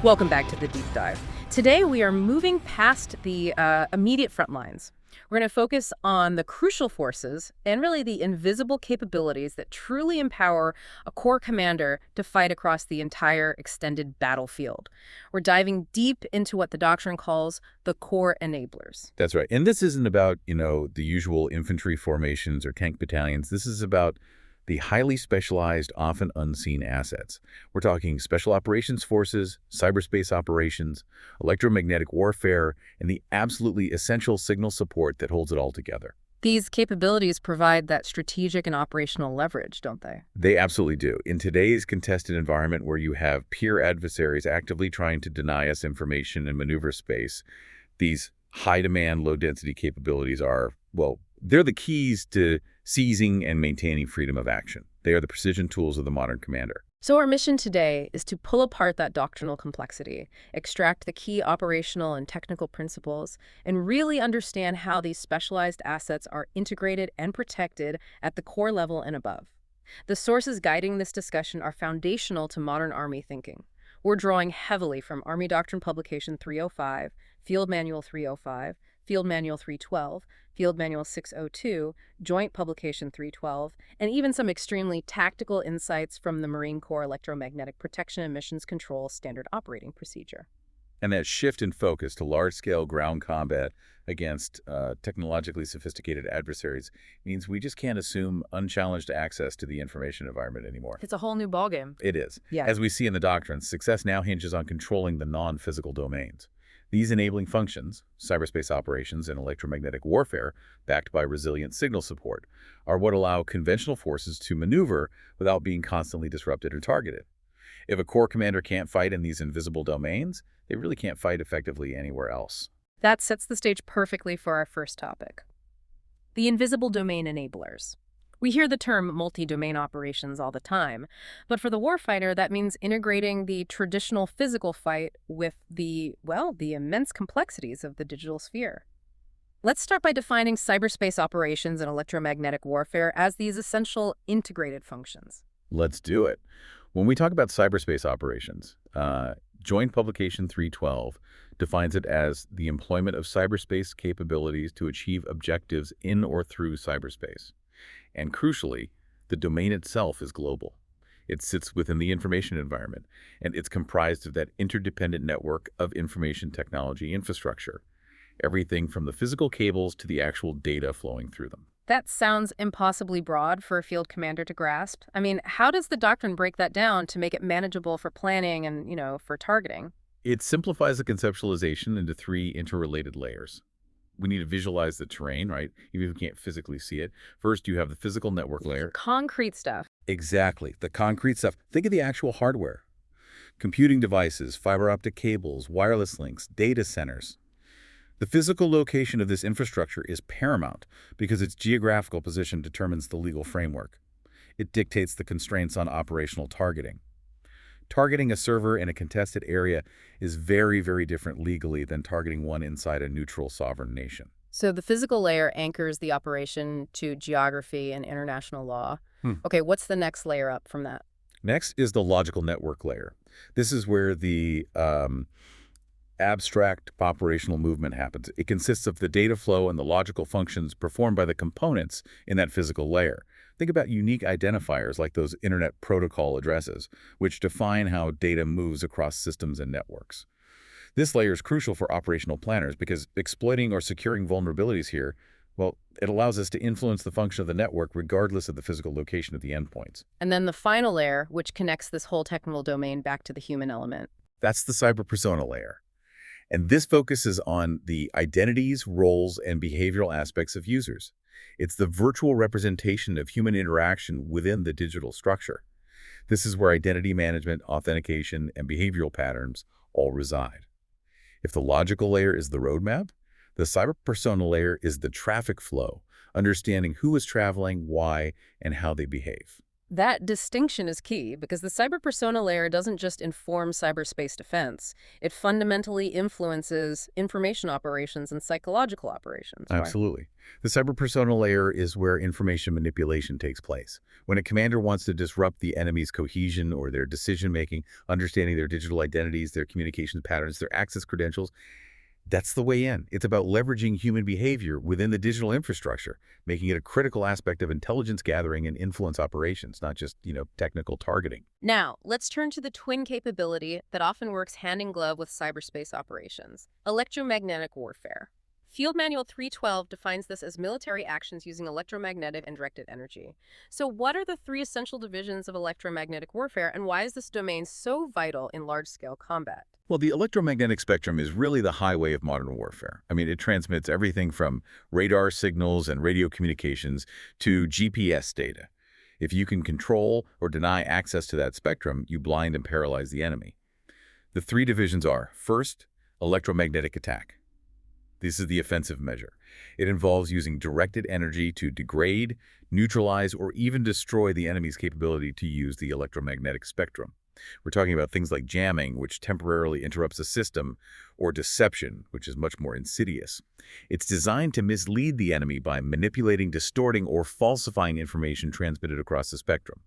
Welcome back to the deep dive. Today we are moving past the immediate front lines. We're going to focus on the crucial forces and really the invisible capabilities that truly empower a corps commander to fight across the entire extended battlefield. We're diving deep into what the doctrine calls the core enablers. That's right. And this isn't about, the usual infantry formations or tank battalions. This is about the highly specialized, often unseen assets. We're talking special operations forces, cyberspace operations, electromagnetic warfare, and the absolutely essential signal support that holds it all together. These capabilities provide that strategic and operational leverage, don't they? They absolutely do. In today's contested environment where you have peer adversaries actively trying to deny us information and maneuver space, these high-demand, low-density capabilities are, well, they're the keys to seizing and maintaining freedom of action. They are the precision tools of the modern commander. So our mission today is to pull apart that doctrinal complexity, extract the key operational and technical principles, and really understand how these specialized assets are integrated and protected at the core level and above. The sources guiding this discussion are foundational to modern Army thinking. We're drawing heavily from Army Doctrine Publication 305, Field Manual 305, Field Manual 312, Field Manual 602, Joint Publication 312, and even some extremely tactical insights from the Marine Corps Electromagnetic Protection and Missions Control Standard Operating Procedure. And that shift in focus to large-scale ground combat against technologically sophisticated adversaries means we just can't assume unchallenged access to the information environment anymore. It's a whole new ballgame. It is. Yeah. As we see in the doctrine, success now hinges on controlling the non-physical domains. These enabling functions, cyberspace operations and electromagnetic warfare, backed by resilient signal support, are what allow conventional forces to maneuver without being constantly disrupted or targeted. If a corps commander can't fight in these invisible domains, they really can't fight effectively anywhere else. That sets the stage perfectly for our first topic. The invisible domain enablers. We hear the term multi-domain operations all the time, but for the warfighter, that means integrating the traditional physical fight with the immense complexities of the digital sphere. Let's start by defining cyberspace operations and electromagnetic warfare as these essential integrated functions. Let's do it. When we talk about cyberspace operations, Joint Publication 312 defines it as the employment of cyberspace capabilities to achieve objectives in or through cyberspace. And crucially, the domain itself is global. It sits within the information environment, and it's comprised of that interdependent network of information technology infrastructure, everything from the physical cables to the actual data flowing through them. That sounds impossibly broad for a field commander to grasp. I mean, how does the doctrine break that down to make it manageable for planning and, for targeting? It simplifies the conceptualization into three interrelated layers. We need to visualize the terrain, right? Even if we can't physically see it. First, you have the physical network layer. Concrete stuff. Exactly, the concrete stuff. Think of the actual hardware. Computing devices, fiber optic cables, wireless links, data centers. The physical location of this infrastructure is paramount because its geographical position determines the legal framework. It dictates the constraints on operational targeting. Targeting a server in a contested area is very, very different legally than targeting one inside a neutral sovereign nation. So the physical layer anchors the operation to geography and international law. Okay, what's the next layer up from that? Next is the logical network layer. This is where the abstract operational movement happens. It consists of the data flow and the logical functions performed by the components in that physical layer. Think about unique identifiers like those Internet Protocol addresses, which define how data moves across systems and networks. This layer is crucial for operational planners because exploiting or securing vulnerabilities here, well, it allows us to influence the function of the network regardless of the physical location of the endpoints. And then the final layer, which connects this whole technical domain back to the human element. That's the cyber persona layer. And this focuses on the identities, roles, and behavioral aspects of users. It's the virtual representation of human interaction within the digital structure. This is where identity management, authentication, and behavioral patterns all reside. If the logical layer is the roadmap, the cyber persona layer is the traffic flow, understanding who is traveling, why, and how they behave. That distinction is key because the cyber persona layer doesn't just inform cyberspace defense, it fundamentally influences information operations and psychological operations, right? Absolutely. The cyber persona layer is where information manipulation takes place. When a commander wants to disrupt the enemy's cohesion or their decision-making, understanding their digital identities, their communication patterns, their access credentials, that's the way in. It's about leveraging human behavior within the digital infrastructure, making it a critical aspect of intelligence gathering and influence operations, not just, technical targeting. Now, let's turn to the twin capability that often works hand in glove with cyberspace operations, electromagnetic warfare. Field Manual 312 defines this as military actions using electromagnetic and directed energy. So what are the three essential divisions of electromagnetic warfare, and why is this domain so vital in large-scale combat? Well, the electromagnetic spectrum is really the highway of modern warfare. I mean, it transmits everything from radar signals and radio communications to GPS data. If you can control or deny access to that spectrum, you blind and paralyze the enemy. The three divisions are, first, electromagnetic attack. This is the offensive measure. It involves using directed energy to degrade, neutralize, or even destroy the enemy's capability to use the electromagnetic spectrum. We're talking about things like jamming, which temporarily interrupts a system, or deception, which is much more insidious. It's designed to mislead the enemy by manipulating, distorting, or falsifying information transmitted across the spectrum.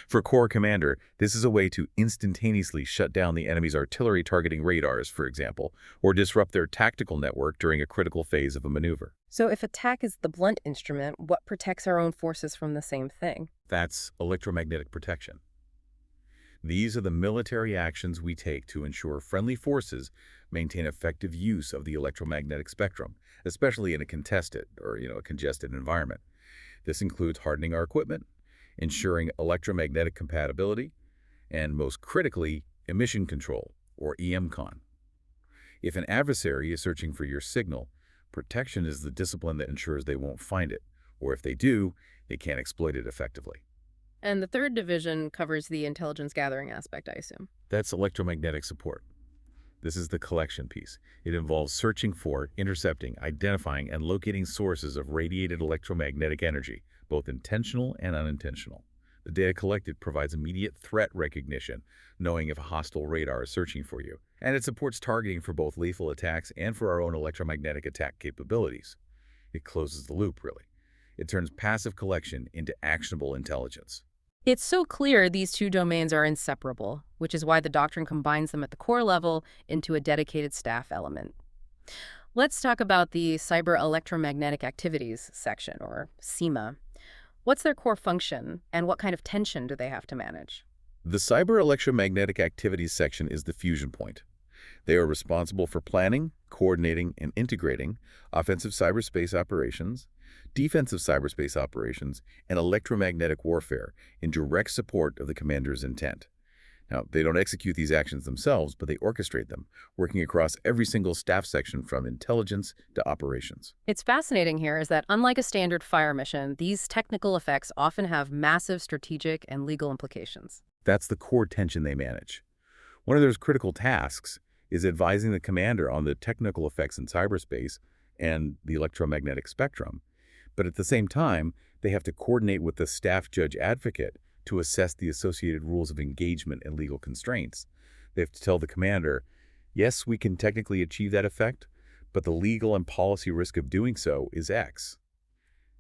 For Corps Commander, this is a way to instantaneously shut down the enemy's artillery targeting radars, for example, or disrupt their tactical network during a critical phase of a maneuver. So if attack is the blunt instrument, what protects our own forces from the same thing? That's electromagnetic protection. These are the military actions we take to ensure friendly forces maintain effective use of the electromagnetic spectrum, especially in a contested or, a congested environment. This includes hardening our equipment, ensuring electromagnetic compatibility, and most critically, emission control, or EMCON. If an adversary is searching for your signal, protection is the discipline that ensures they won't find it, or if they do, they can't exploit it effectively. And the third division covers the intelligence gathering aspect, I assume. That's electromagnetic support. This is the collection piece. It involves searching for, intercepting, identifying, and locating sources of radiated electromagnetic energy, both intentional and unintentional. The data collected provides immediate threat recognition, knowing if a hostile radar is searching for you. And it supports targeting for both lethal attacks and for our own electromagnetic attack capabilities. It closes the loop, really. It turns passive collection into actionable intelligence. It's so clear these two domains are inseparable, which is why the doctrine combines them at the core level into a dedicated staff element. Let's talk about the Cyber Electromagnetic Activities section, or CEMA. What's their core function, and what kind of tension do they have to manage? The Cyber Electromagnetic Activities section is the fusion point. They are responsible for planning, coordinating, and integrating offensive cyberspace operations, defensive cyberspace operations, and electromagnetic warfare in direct support of the commander's intent. Now, they don't execute these actions themselves, but they orchestrate them, working across every single staff section from intelligence to operations. It's fascinating here is that unlike a standard fire mission, these technical effects often have massive strategic and legal implications. That's the core tension they manage. One of their critical tasks is advising the commander on the technical effects in cyberspace and the electromagnetic spectrum. But at the same time, they have to coordinate with the staff judge advocate to assess the associated rules of engagement and legal constraints. They have to tell the commander, yes, we can technically achieve that effect, but the legal and policy risk of doing so is X.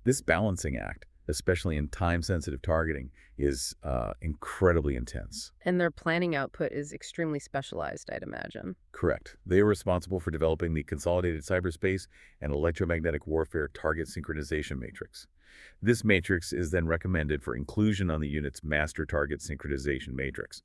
This balancing act, especially in time-sensitive targeting, is incredibly intense. And their planning output is extremely specialized, I'd imagine. Correct. They are responsible for developing the Consolidated Cyberspace and Electromagnetic Warfare Target Synchronization Matrix. This matrix is then recommended for inclusion on the unit's Master Target Synchronization Matrix.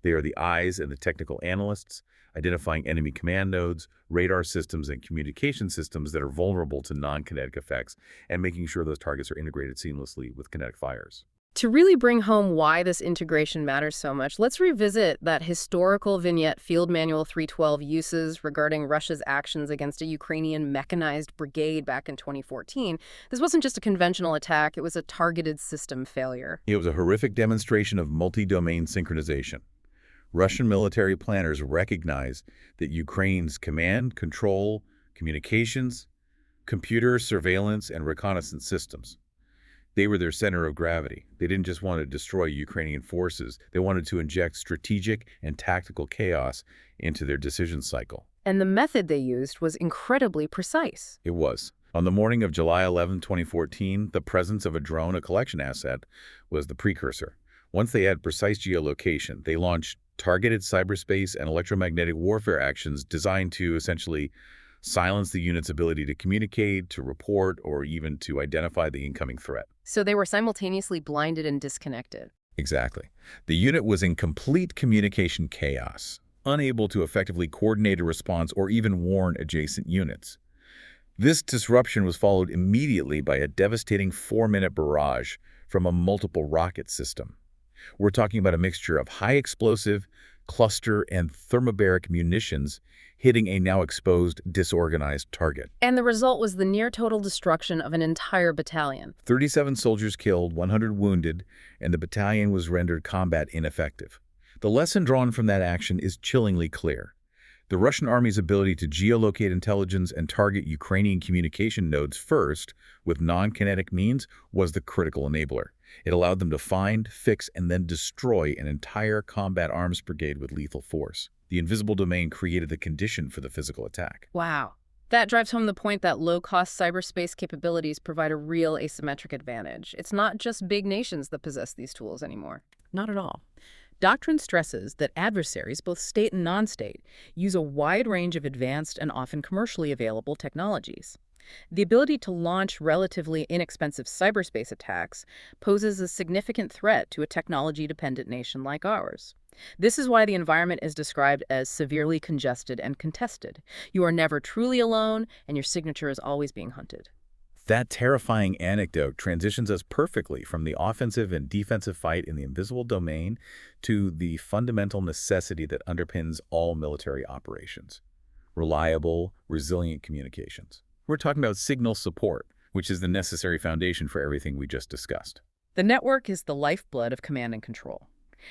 They are the eyes and the technical analysts, identifying enemy command nodes, radar systems, and communication systems that are vulnerable to non-kinetic effects, and making sure those targets are integrated seamlessly with kinetic fires. To really bring home why this integration matters so much, let's revisit that historical vignette Field Manual 312 uses regarding Russia's actions against a Ukrainian mechanized brigade back in 2014. This wasn't just a conventional attack, it was a targeted system failure. It was a horrific demonstration of multi-domain synchronization. Russian military planners recognized that Ukraine's command, control, communications, computer, surveillance, and reconnaissance systems, They were their center of gravity. They didn't just want to destroy Ukrainian forces. They wanted to inject strategic and tactical chaos into their decision cycle. And the method they used was incredibly precise. It was. On the morning of July 11, 2014, the presence of a drone, a collection asset, was the precursor. Once they had precise geolocation, they launched targeted cyberspace and electromagnetic warfare actions designed to essentially silence the unit's ability to communicate, to report, or even to identify the incoming threat. So they were simultaneously blinded and disconnected. Exactly. The unit was in complete communication chaos, unable to effectively coordinate a response or even warn adjacent units. This disruption was followed immediately by a devastating 4-minute barrage from a multiple rocket system. We're talking about a mixture of high explosive, cluster, and thermobaric munitions hitting a now exposed, disorganized target. And the result was the near-total destruction of an entire battalion. 37 soldiers killed, 100 wounded, and the battalion was rendered combat ineffective. The lesson drawn from that action is chillingly clear. The Russian army's ability to geolocate intelligence and target Ukrainian communication nodes first with non-kinetic means was the critical enabler. It allowed them to find, fix, and then destroy an entire combat arms brigade with lethal force. The invisible domain created the condition for the physical attack. Wow. That drives home the point that low-cost cyberspace capabilities provide a real asymmetric advantage. It's not just big nations that possess these tools anymore. Not at all. Doctrine stresses that adversaries, both state and non-state, use a wide range of advanced and often commercially available technologies. The ability to launch relatively inexpensive cyberspace attacks poses a significant threat to a technology-dependent nation like ours. This is why the environment is described as severely congested and contested. You are never truly alone, and your signature is always being hunted. That terrifying anecdote transitions us perfectly from the offensive and defensive fight in the invisible domain to the fundamental necessity that underpins all military operations: reliable, resilient communications. We're talking about signal support, which is the necessary foundation for everything we just discussed. The network is the lifeblood of command and control.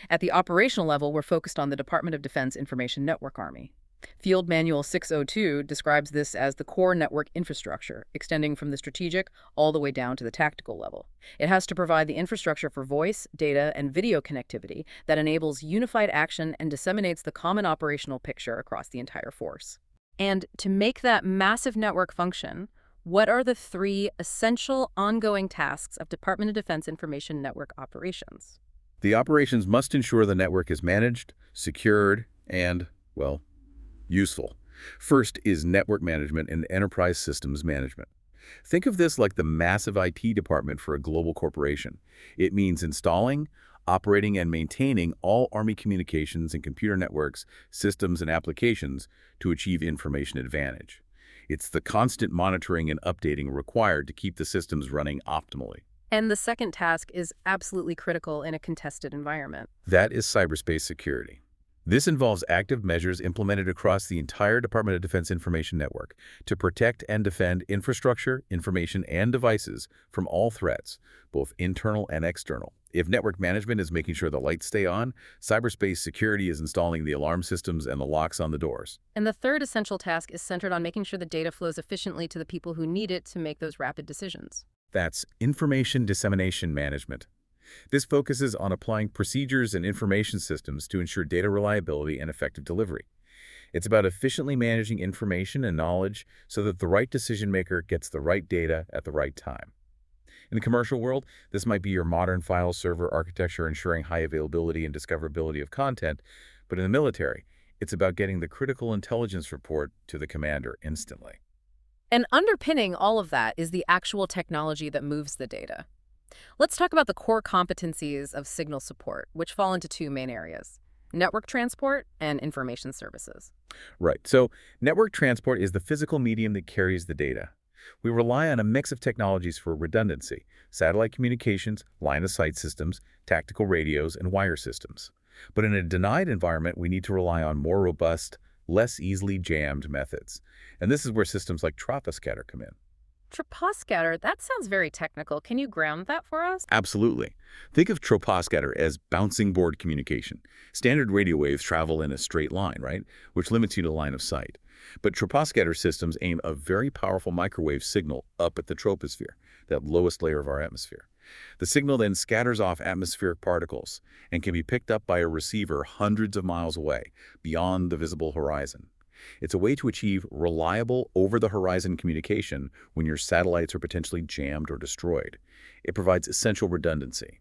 At the operational level, we're focused on the Department of Defense Information Network Army. Field Manual 602 describes this as the core network infrastructure, extending from the strategic all the way down to the tactical level. It has to provide the infrastructure for voice, data, and video connectivity that enables unified action and disseminates the common operational picture across the entire force. And to make that massive network function, what are the 3 essential ongoing tasks of Department of Defense Information Network operations? The operations must ensure the network is managed, secured, and, well, useful. First is network management and enterprise systems management. Think of this like the massive IT department for a global corporation. It means installing, operating, and maintaining all Army communications and computer networks, systems, and applications to achieve information advantage. It's the constant monitoring and updating required to keep the systems running optimally. And the second task is absolutely critical in a contested environment. That is cyberspace security. This involves active measures implemented across the entire Department of Defense Information Network to protect and defend infrastructure, information, and devices from all threats, both internal and external. If network management is making sure the lights stay on, cyberspace security is installing the alarm systems and the locks on the doors. And the third essential task is centered on making sure the data flows efficiently to the people who need it to make those rapid decisions. That's information dissemination management. This focuses on applying procedures and information systems to ensure data reliability and effective delivery. It's about efficiently managing information and knowledge so that the right decision maker gets the right data at the right time. In the commercial world, this might be your modern file server architecture ensuring high availability and discoverability of content, but in the military, it's about getting the critical intelligence report to the commander instantly. And underpinning all of that is the actual technology that moves the data. Let's talk about the core competencies of signal support, which fall into 2 main areas: network transport and information services. Right. So network transport is the physical medium that carries the data. We rely on a mix of technologies for redundancy: satellite communications, line-of-sight systems, tactical radios, and wire systems. But in a denied environment, we need to rely on more robust, less easily jammed methods. And this is where systems like troposcatter come in. Troposcatter, that sounds very technical. Can you ground that for us? Absolutely. Think of troposcatter as bouncing board communication. Standard radio waves travel in a straight line, right? Which limits you to line of sight. But troposcatter systems aim a very powerful microwave signal up at the troposphere, that lowest layer of our atmosphere. The signal then scatters off atmospheric particles and can be picked up by a receiver hundreds of miles away, beyond the visible horizon. It's a way to achieve reliable over-the-horizon communication when your satellites are potentially jammed or destroyed. It provides essential redundancy.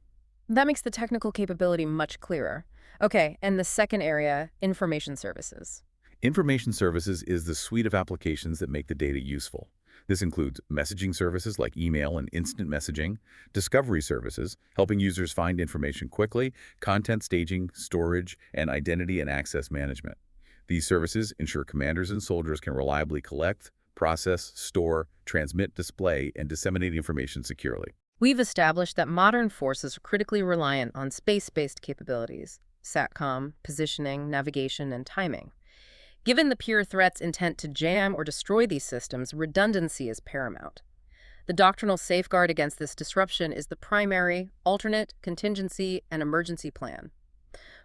That makes the technical capability much clearer. Okay, and the second area, information services. Information services is the suite of applications that make the data useful. This includes messaging services like email and instant messaging, discovery services, helping users find information quickly, content staging, storage, and identity and access management. These services ensure commanders and soldiers can reliably collect, process, store, transmit, display, and disseminate information securely. We've established that modern forces are critically reliant on space-based capabilities, SATCOM, positioning, navigation, and timing. Given the pure threat's intent to jam or destroy these systems, redundancy is paramount. The doctrinal safeguard against this disruption is the primary, alternate, contingency, and emergency plan.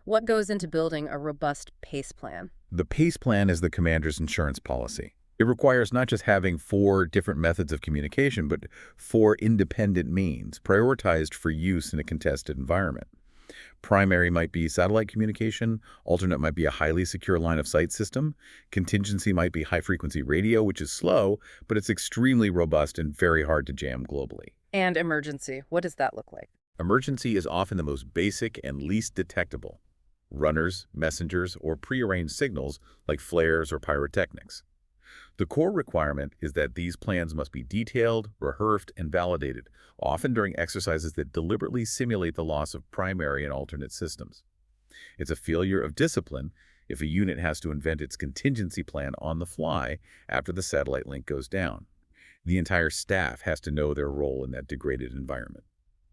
What goes into building a robust PACE plan? The PACE plan is the commander's insurance policy. It requires not just having 4 different methods of communication, but 4 independent means, prioritized for use in a contested environment. Primary might be satellite communication, alternate might be a highly secure line-of-sight system, contingency might be high-frequency radio, which is slow, but it's extremely robust and very hard to jam globally. And emergency, what does that look like? Emergency is often the most basic and least detectable. Runners, messengers, or prearranged signals like flares or pyrotechnics. The core requirement is that these plans must be detailed, rehearsed, and validated, often during exercises that deliberately simulate the loss of primary and alternate systems. It's a failure of discipline if a unit has to invent its contingency plan on the fly after the satellite link goes down. The entire staff has to know their role in that degraded environment.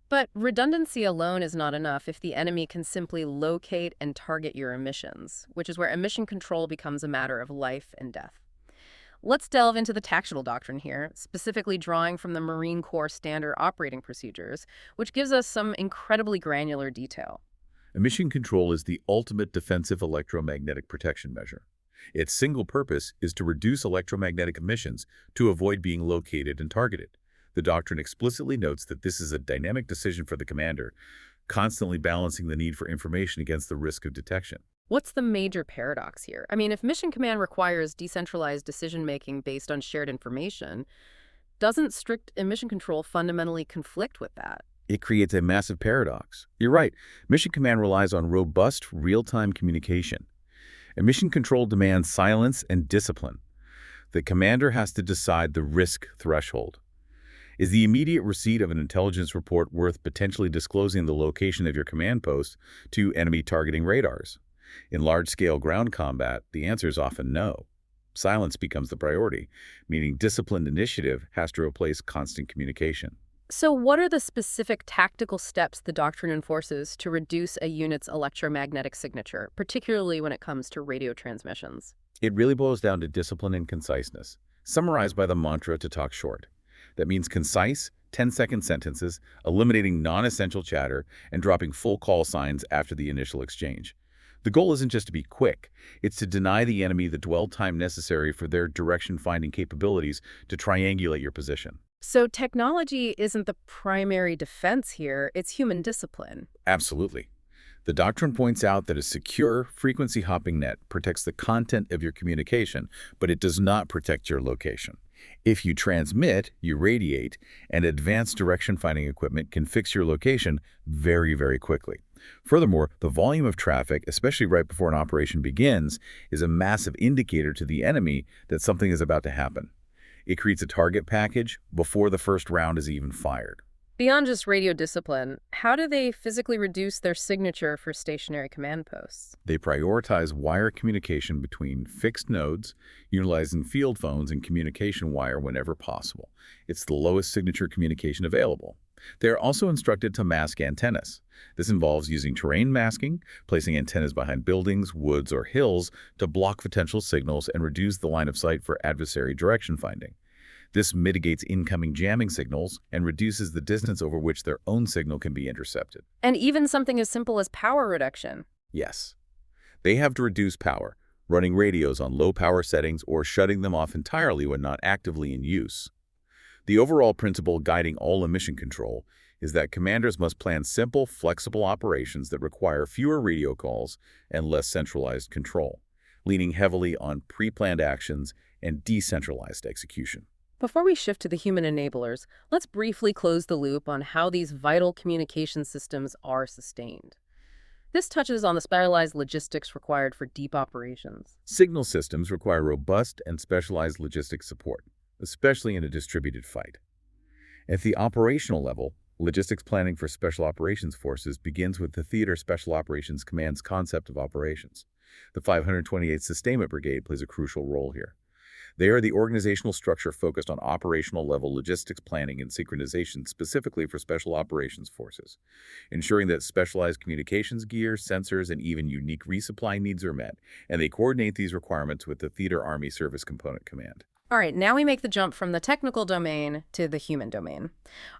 But redundancy alone is not enough if the enemy can simply locate and target your emissions, which is where emission control becomes a matter of life and death. Let's delve into the tactical doctrine here, specifically drawing from the Marine Corps Standard Operating Procedures, which gives us some incredibly granular detail. Emission control is the ultimate defensive electromagnetic protection measure. Its single purpose is to reduce electromagnetic emissions to avoid being located and targeted. The doctrine explicitly notes that this is a dynamic decision for the commander, constantly balancing the need for information against the risk of detection. What's the major paradox here? I mean, if mission command requires decentralized decision-making based on shared information, doesn't strict emission control fundamentally conflict with that? It creates a massive paradox. You're right. Mission command relies on robust, real-time communication. Emission control demands silence and discipline. The commander has to decide the risk threshold. Is the immediate receipt of an intelligence report worth potentially disclosing the location of your command post to enemy targeting radars? In large-scale ground combat, the answer is often no. Silence becomes the priority, meaning disciplined initiative has to replace constant communication. So what are the specific tactical steps the doctrine enforces to reduce a unit's electromagnetic signature, particularly when it comes to radio transmissions? It really boils down to discipline and conciseness, summarized by the mantra to talk short. That means concise, 10-second sentences, eliminating non-essential chatter, and dropping full call signs after the initial exchange. The goal isn't just to be quick, it's to deny the enemy the dwell time necessary for their direction-finding capabilities to triangulate your position. So technology isn't the primary defense here, it's human discipline. Absolutely. The doctrine points out that a secure, frequency-hopping net protects the content of your communication, but it does not protect your location. If you transmit, you radiate, and advanced direction-finding equipment can fix your location very, very quickly. Furthermore, the volume of traffic, especially right before an operation begins, is a massive indicator to the enemy that something is about to happen. It creates a target package before the first round is even fired. Beyond just radio discipline, how do they physically reduce their signature for stationary command posts? They prioritize wire communication between fixed nodes, utilizing field phones and communication wire whenever possible. It's the lowest signature communication available. They are also instructed to mask antennas. This involves using terrain masking, placing antennas behind buildings, woods, or hills to block potential signals and reduce the line of sight for adversary direction finding. This mitigates incoming jamming signals and reduces the distance over which their own signal can be intercepted. And even something as simple as power reduction. Yes. They have to reduce power, running radios on low power settings or shutting them off entirely when not actively in use. The overall principle guiding all mission control is that commanders must plan simple, flexible operations that require fewer radio calls and less centralized control, leaning heavily on pre-planned actions and decentralized execution. Before we shift to the human enablers, let's briefly close the loop on how these vital communication systems are sustained. This touches on the specialized logistics required for deep operations. Signal systems require robust and specialized logistics support, especially in a distributed fight. At the operational level, logistics planning for Special Operations Forces begins with the Theater Special Operations Command's concept of operations. The 528th Sustainment Brigade plays a crucial role here. They are the organizational structure focused on operational-level logistics planning and synchronization specifically for Special Operations Forces, ensuring that specialized communications gear, sensors, and even unique resupply needs are met, and they coordinate these requirements with the Theater Army Service Component Command. All right, now we make the jump from the technical domain to the human domain.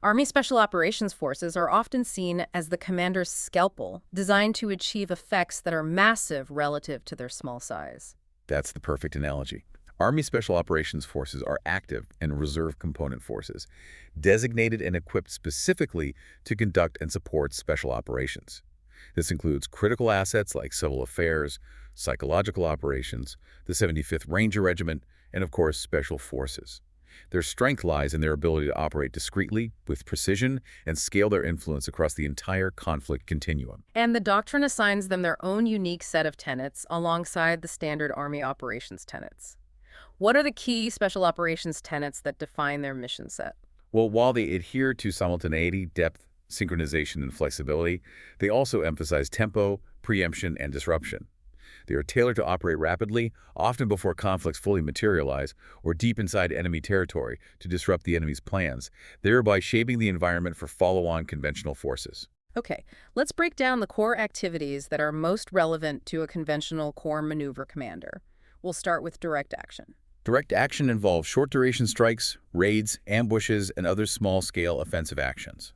Army Special Operations Forces are often seen as the commander's scalpel, designed to achieve effects that are massive relative to their small size. That's the perfect analogy. Army Special Operations Forces are active and reserve component forces, designated and equipped specifically to conduct and support special operations. This includes critical assets like civil affairs, psychological operations, the 75th Ranger Regiment, and of course, special forces. Their strength lies in their ability to operate discreetly, with precision, and scale their influence across the entire conflict continuum. And the doctrine assigns them their own unique set of tenets alongside the standard Army operations tenets. What are the key special operations tenets that define their mission set? Well, while they adhere to simultaneity, depth, synchronization, and flexibility, they also emphasize tempo, preemption, and disruption. They are tailored to operate rapidly, often before conflicts fully materialize, or deep inside enemy territory to disrupt the enemy's plans, thereby shaping the environment for follow-on conventional forces. Okay, let's break down the core activities that are most relevant to a conventional core maneuver commander. We'll start with direct action. Direct action involves short-duration strikes, raids, ambushes, and other small-scale offensive actions.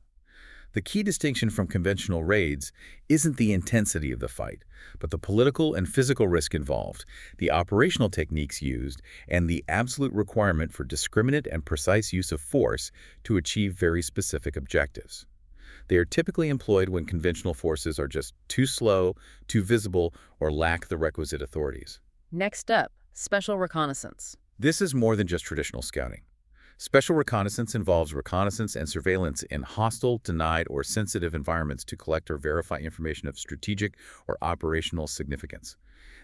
The key distinction from conventional raids isn't the intensity of the fight, but the political and physical risk involved, the operational techniques used, and the absolute requirement for discriminate and precise use of force to achieve very specific objectives. They are typically employed when conventional forces are just too slow, too visible, or lack the requisite authorities. Next up, special reconnaissance. This is more than just traditional scouting. Special reconnaissance involves reconnaissance and surveillance in hostile, denied, or sensitive environments to collect or verify information of strategic or operational significance.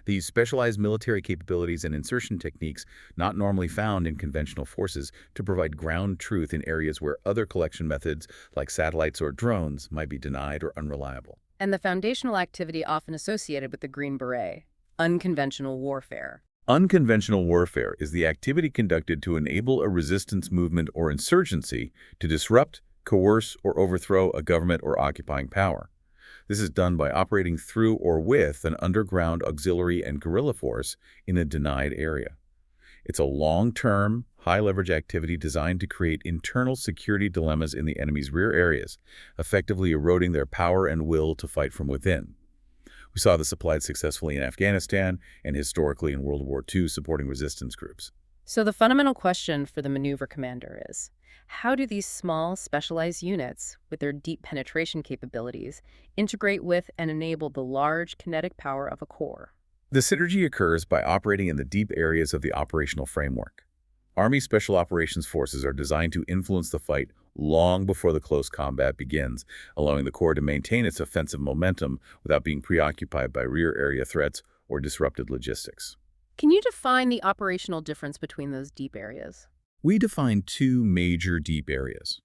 They use specialized military capabilities and insertion techniques not normally found in conventional forces to provide ground truth in areas where other collection methods, like satellites or drones, might be denied or unreliable. And the foundational activity often associated with the Green Beret, unconventional warfare. Unconventional warfare is the activity conducted to enable a resistance movement or insurgency to disrupt, coerce, or overthrow a government or occupying power. This is done by operating through or with an underground auxiliary and guerrilla force in a denied area. It's a long-term, high-leverage activity designed to create internal security dilemmas in the enemy's rear areas, effectively eroding their power and will to fight from within. We saw this applied successfully in Afghanistan and historically in World War II supporting resistance groups. So the fundamental question for the maneuver commander is, how do these small, specialized units, with their deep penetration capabilities, integrate with and enable the large kinetic power of a corps? The synergy occurs by operating in the deep areas of the operational framework. Army Special Operations Forces are designed to influence the fight long before the close combat begins, allowing the Corps to maintain its offensive momentum without being preoccupied by rear area threats or disrupted logistics. Can you define the operational difference between those deep areas? We define two major deep areas.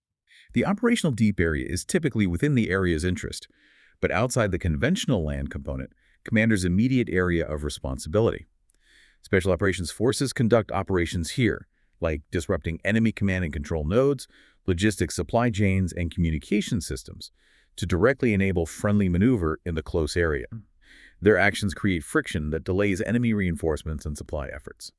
The operational deep area is typically within the area's interest, but outside the conventional land component, commander's immediate area of responsibility. Special Operations Forces conduct operations here, like disrupting enemy command and control nodes, logistics supply chains, and communication systems, to directly enable friendly maneuver in the close area. Their actions create friction that delays enemy reinforcements and supply efforts.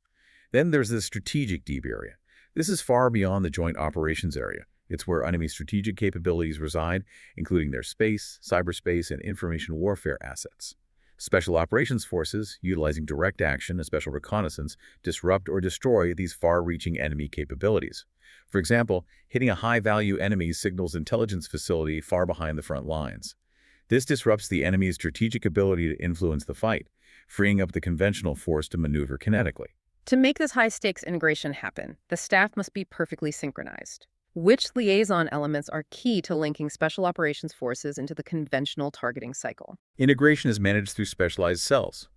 Then there's the strategic deep area. This is far beyond the joint operations area. It's where enemy strategic capabilities reside, including their space, cyberspace, and information warfare assets. Special operations forces, utilizing direct action and special reconnaissance, disrupt or destroy these far-reaching enemy capabilities. For example, hitting a high-value enemy signals intelligence facility far behind the front lines. This disrupts the enemy's strategic ability to influence the fight, freeing up the conventional force to maneuver kinetically. To make this high-stakes integration happen, the staff must be perfectly synchronized. Which liaison elements are key to linking special operations forces into the conventional targeting cycle? Integration is managed through specialized cells.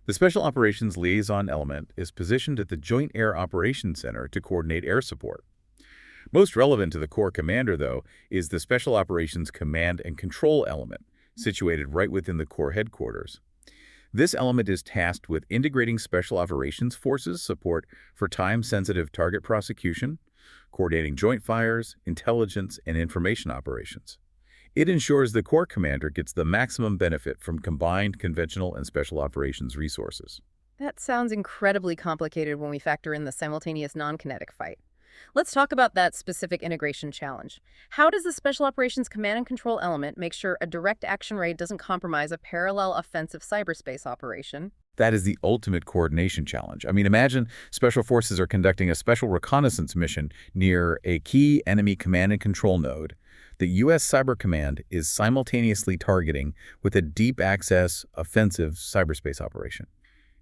The Special Operations Liaison element is positioned at the Joint Air Operations Center to coordinate air support. Most relevant to the Corps commander, though, is the Special Operations Command and Control element, situated right within the Corps headquarters. This element is tasked with integrating Special Operations Forces support for time-sensitive target prosecution, coordinating joint fires, intelligence, and information operations. It ensures the Corps commander gets the maximum benefit from combined conventional and special operations resources. That sounds incredibly complicated when we factor in the simultaneous non-kinetic fight. Let's talk about that specific integration challenge. How does the Special Operations Command and Control element make sure a direct action raid doesn't compromise a parallel offensive cyberspace operation? That is the ultimate coordination challenge. Imagine Special Forces are conducting a special reconnaissance mission near a key enemy command and control node. The U.S. Cyber Command is simultaneously targeting with a deep access offensive cyberspace operation.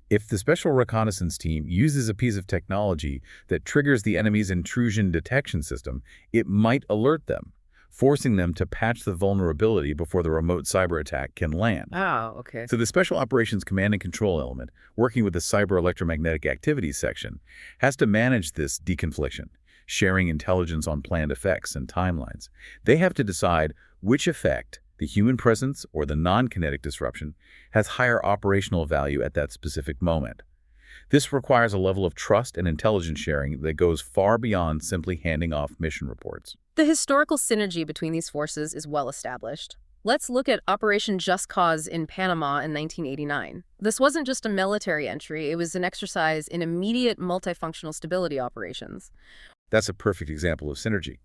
If the Special Reconnaissance Team uses a piece of technology that triggers the enemy's intrusion detection system, it might alert them, forcing them to patch the vulnerability before the remote cyber attack can land. Oh, okay. So the Special Operations Command and Control element, working with the Cyber Electromagnetic Activities section, has to manage this deconfliction, sharing intelligence on planned effects and timelines. They have to decide which effect, the human presence or the non-kinetic disruption, has higher operational value at that specific moment. This requires a level of trust and intelligence sharing that goes far beyond simply handing off mission reports. The historical synergy between these forces is well established. Let's look at Operation Just Cause in Panama in 1989. This wasn't just a military entry, it was an exercise in immediate multifunctional stability operations. That's a perfect example of synergy.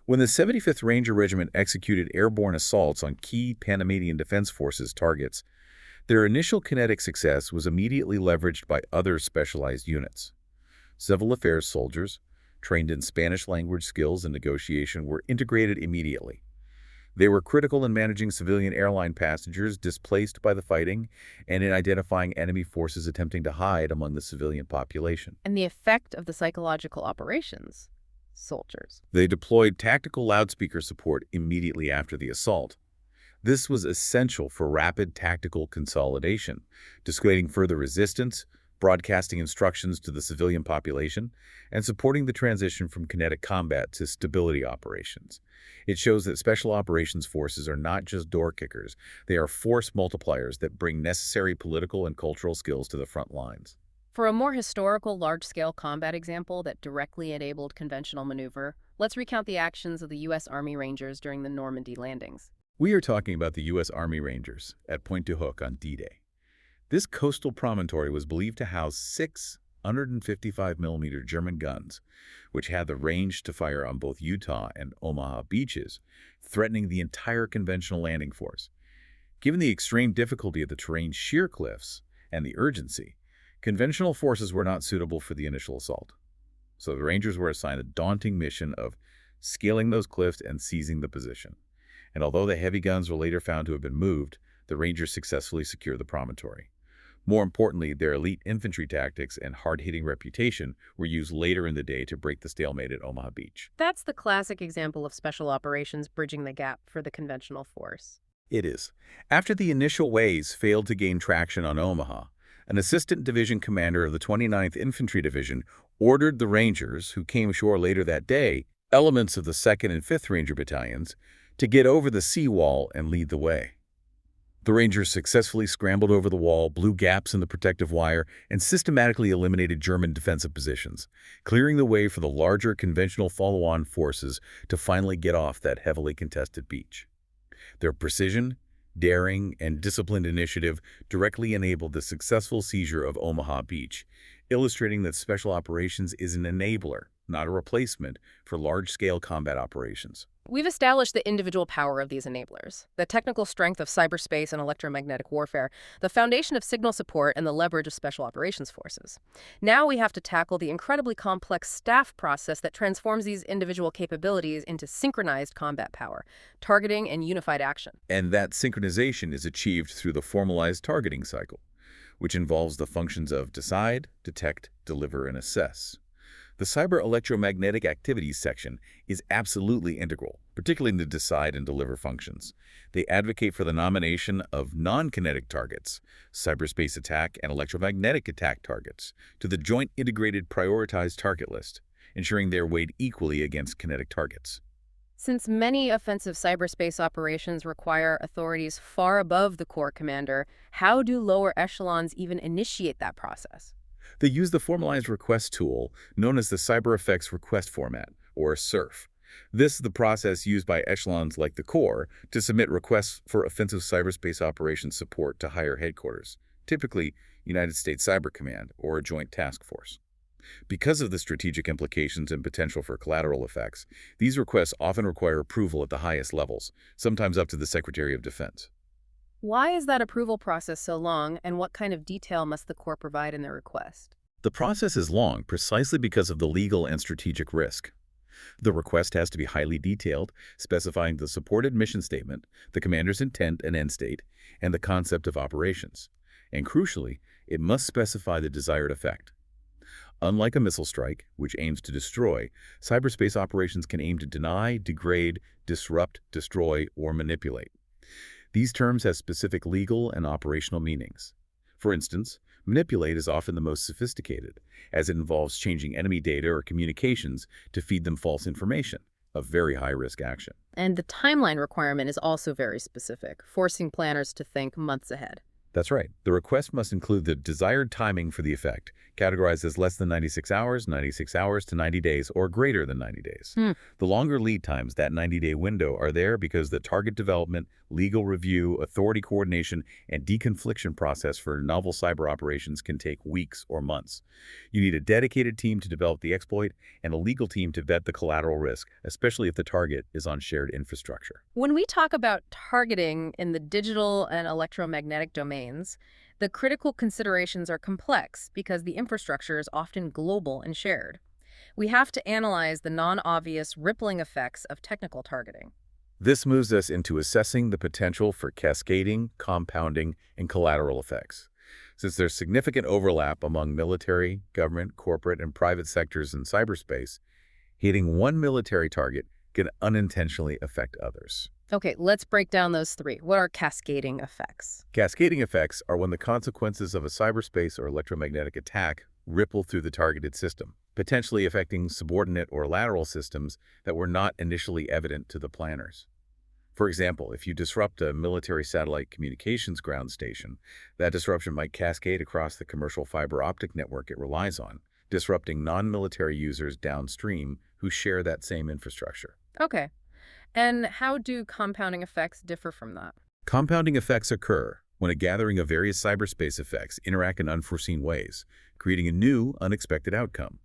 When the 75th Ranger Regiment executed airborne assaults on key Panamanian Defense Forces targets, their initial kinetic success was immediately leveraged by other specialized units. Civil affairs soldiers, trained in Spanish language skills and negotiation, were integrated immediately. They were critical in managing civilian airline passengers displaced by the fighting and in identifying enemy forces attempting to hide among the civilian population. And the effect of the psychological operations? Soldiers. They deployed tactical loudspeaker support immediately after the assault. This was essential for rapid tactical consolidation, dissuading further resistance, broadcasting instructions to the civilian population, and supporting the transition from kinetic combat to stability operations. It shows that special operations forces are not just door kickers, they are force multipliers that bring necessary political and cultural skills to the front lines. For a more historical, large-scale combat example that directly enabled conventional maneuver, let's recount the actions of the U.S. Army Rangers during the Normandy landings. We are talking about the U.S. Army Rangers at Pointe du Hoc on D-Day. This coastal promontory was believed to house 6 155mm German guns, which had the range to fire on both Utah and Omaha beaches, threatening the entire conventional landing force. Given the extreme difficulty of the terrain's sheer cliffs and the urgency, conventional forces were not suitable for the initial assault. So the Rangers were assigned the daunting mission of scaling those cliffs and seizing the position. And although the heavy guns were later found to have been moved, the Rangers successfully secured the promontory. More importantly, their elite infantry tactics and hard-hitting reputation were used later in the day to break the stalemate at Omaha Beach. That's the classic example of special operations bridging the gap for the conventional force. It is. After the initial waves failed to gain traction on Omaha, an assistant division commander of the 29th Infantry Division ordered the Rangers, who came ashore later that day, elements of the 2nd and 5th Ranger Battalions, to get over the seawall and lead the way. The Rangers successfully scrambled over the wall, blew gaps in the protective wire, and systematically eliminated German defensive positions, clearing the way for the larger conventional follow-on forces to finally get off that heavily contested beach. Their precision, daring, and disciplined initiative directly enabled the successful seizure of Omaha Beach, illustrating that special operations is an enabler, not a replacement for large-scale combat operations. We've established the individual power of these enablers, the technical strength of cyberspace and electromagnetic warfare, the foundation of signal support, and the leverage of special operations forces. Now we have to tackle the incredibly complex staff process that transforms these individual capabilities into synchronized combat power, targeting, and unified action. And that synchronization is achieved through the formalized targeting cycle, which involves the functions of decide, detect, deliver, and assess. The cyber electromagnetic activities section is absolutely integral, particularly in the decide and deliver functions. They advocate for the nomination of non-kinetic targets, cyberspace attack and electromagnetic attack targets, to the Joint Integrated Prioritized Target List, ensuring they are weighed equally against kinetic targets. Since many offensive cyberspace operations require authorities far above the corps commander, how do lower echelons even initiate that process? They use the formalized request tool known as the Cyber Effects Request Format, or CERF. This is the process used by echelons like the Corps to submit requests for offensive cyberspace operations support to higher headquarters, typically United States Cyber Command or a joint task force. Because of the strategic implications and potential for collateral effects, these requests often require approval at the highest levels, sometimes up to the Secretary of Defense. Why is that approval process so long, and what kind of detail must the corps provide in their request? The process is long precisely because of the legal and strategic risk. The request has to be highly detailed, specifying the supported mission statement, the commander's intent and end state, and the concept of operations. And crucially, it must specify the desired effect. Unlike a missile strike, which aims to destroy, cyberspace operations can aim to deny, degrade, disrupt, destroy, or manipulate. These terms have specific legal and operational meanings. For instance, manipulate is often the most sophisticated, as it involves changing enemy data or communications to feed them false information, a very high-risk action. And the timeline requirement is also very specific, forcing planners to think months ahead. That's right. The request must include the desired timing for the effect, categorized as less than 96 hours to 90 days, or greater than 90 days. The longer lead times, that 90-day window, are there because the target development, legal review, authority coordination, and deconfliction process for novel cyber operations can take weeks or months. You need a dedicated team to develop the exploit and a legal team to vet the collateral risk, especially if the target is on shared infrastructure. When we talk about targeting in the digital and electromagnetic domains, the critical considerations are complex because the infrastructure is often global and shared. We have to analyze the non-obvious rippling effects of technical targeting. This moves us into assessing the potential for cascading, compounding, and collateral effects. Since there's significant overlap among military, government, corporate, and private sectors in cyberspace, hitting one military target can unintentionally affect others. Okay, let's break down those three. What are cascading effects? Cascading effects are when the consequences of a cyberspace or electromagnetic attack ripple through the targeted system, potentially affecting subordinate or lateral systems that were not initially evident to the planners. For example, if you disrupt a military satellite communications ground station, that disruption might cascade across the commercial fiber optic network it relies on, disrupting non-military users downstream who share that same infrastructure. Okay. And how do compounding effects differ from that? Compounding effects occur when a gathering of various cyberspace effects interact in unforeseen ways, creating a new, unexpected outcome.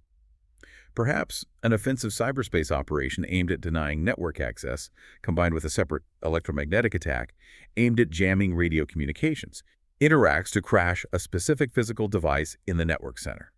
Perhaps an offensive cyberspace operation aimed at denying network access, combined with a separate electromagnetic attack aimed at jamming radio communications, interacts to crash a specific physical device in the network center.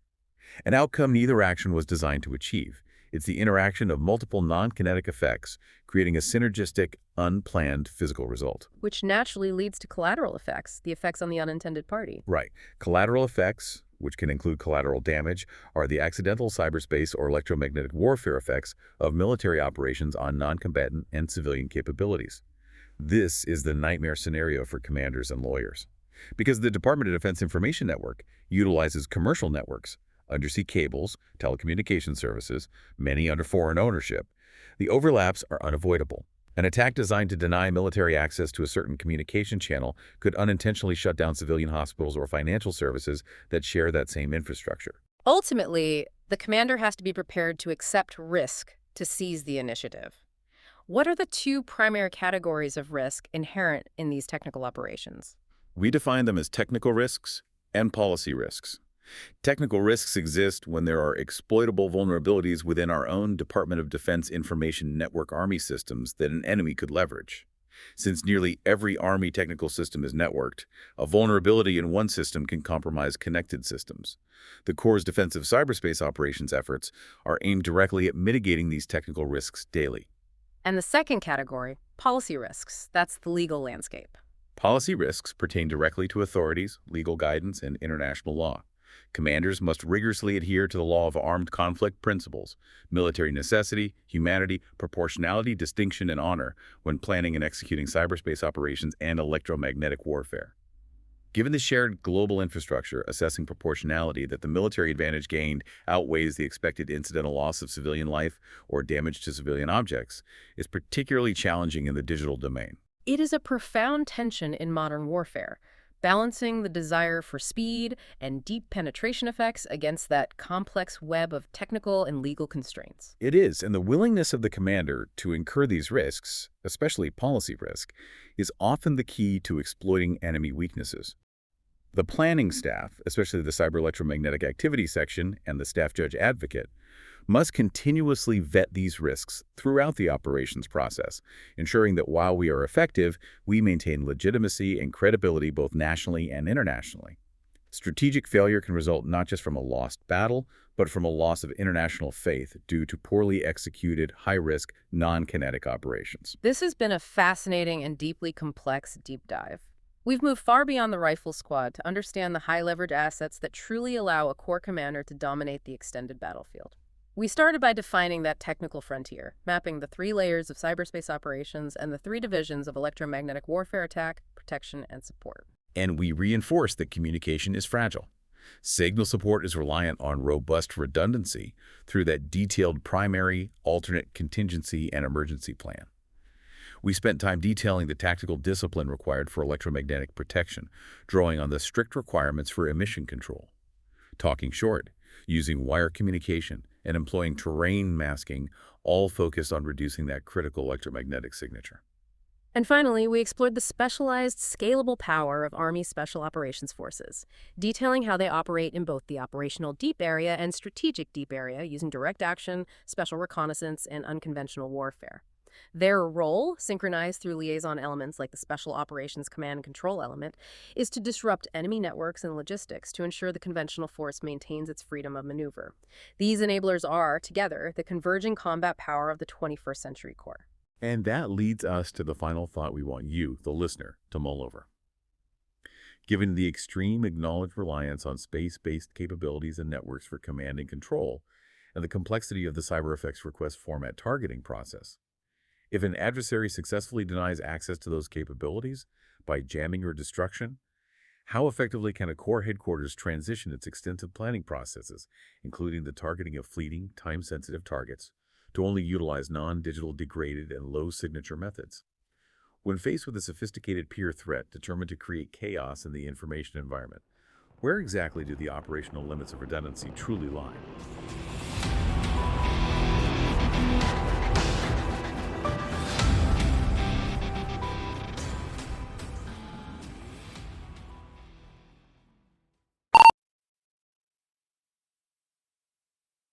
An outcome neither action was designed to achieve. It's the interaction of multiple non-kinetic effects, creating a synergistic, unplanned physical result. Which naturally leads to collateral effects, the effects on the unintended party. Right. Collateral effects, which can include collateral damage, are the accidental cyberspace or electromagnetic warfare effects of military operations on non-combatant and civilian capabilities. This is the nightmare scenario for commanders and lawyers. Because the Department of Defense Information Network utilizes commercial networks, undersea cables, telecommunication services, many under foreign ownership, the overlaps are unavoidable. An attack designed to deny military access to a certain communication channel could unintentionally shut down civilian hospitals or financial services that share that same infrastructure. Ultimately, the commander has to be prepared to accept risk to seize the initiative. What are the two primary categories of risk inherent in these technical operations? We define them as technical risks and policy risks. Technical risks exist when there are exploitable vulnerabilities within our own Department of Defense Information Network Army systems that an enemy could leverage. Since nearly every Army technical system is networked, a vulnerability in one system can compromise connected systems. The Corps' defensive cyberspace operations efforts are aimed directly at mitigating these technical risks daily. And the second category, policy risks, that's the legal landscape. Policy risks pertain directly to authorities, legal guidance, and international law. Commanders must rigorously adhere to the law of armed conflict principles, military necessity, humanity, proportionality, distinction, and honor when planning and executing cyberspace operations and electromagnetic warfare. Given the shared global infrastructure, assessing proportionality that the military advantage gained outweighs the expected incidental loss of civilian life or damage to civilian objects is particularly challenging in the digital domain. It is a profound tension in modern warfare, balancing the desire for speed and deep penetration effects against that complex web of technical and legal constraints. It is, and the willingness of the commander to incur these risks, especially policy risk, is often the key to exploiting enemy weaknesses. The planning staff, especially the Cyber Electromagnetic Activity Section and the Staff Judge Advocate, must continuously vet these risks throughout the operations process, ensuring that while we are effective, we maintain legitimacy and credibility both nationally and internationally. Strategic failure can result not just from a lost battle, but from a loss of international faith due to poorly executed, high-risk, non-kinetic operations. This has been a fascinating and deeply complex deep dive. We've moved far beyond the rifle squad to understand the high-leverage assets that truly allow a corps commander to dominate the extended battlefield. We started by defining that technical frontier, mapping the 3 layers of cyberspace operations and the 3 divisions of electromagnetic warfare attack, protection, and support. And we reinforce that communication is fragile. Signal support is reliant on robust redundancy through that detailed primary, alternate contingency, and emergency plan. We spent time detailing the tactical discipline required for electromagnetic protection, drawing on the strict requirements for emission control. Talking short, using wire communication, and employing terrain masking, all focused on reducing that critical electromagnetic signature. And finally, we explored the specialized, scalable power of Army Special Operations Forces, detailing how they operate in both the operational deep area and strategic deep area using direct action, special reconnaissance, and unconventional warfare. Their role, synchronized through liaison elements like the Special Operations Command and Control element, is to disrupt enemy networks and logistics to ensure the conventional force maintains its freedom of maneuver. These enablers are, together, the converging combat power of the 21st century Corps. And that leads us to the final thought we want you, the listener, to mull over. Given the extreme acknowledged reliance on space-based capabilities and networks for command and control, and the complexity of the cyber effects request format targeting process, if an adversary successfully denies access to those capabilities by jamming or destruction, how effectively can a Corps headquarters transition its extensive planning processes, including the targeting of fleeting, time-sensitive targets, to only utilize non-digital degraded and low-signature methods? When faced with a sophisticated peer threat determined to create chaos in the information environment, where exactly do the operational limits of redundancy truly lie?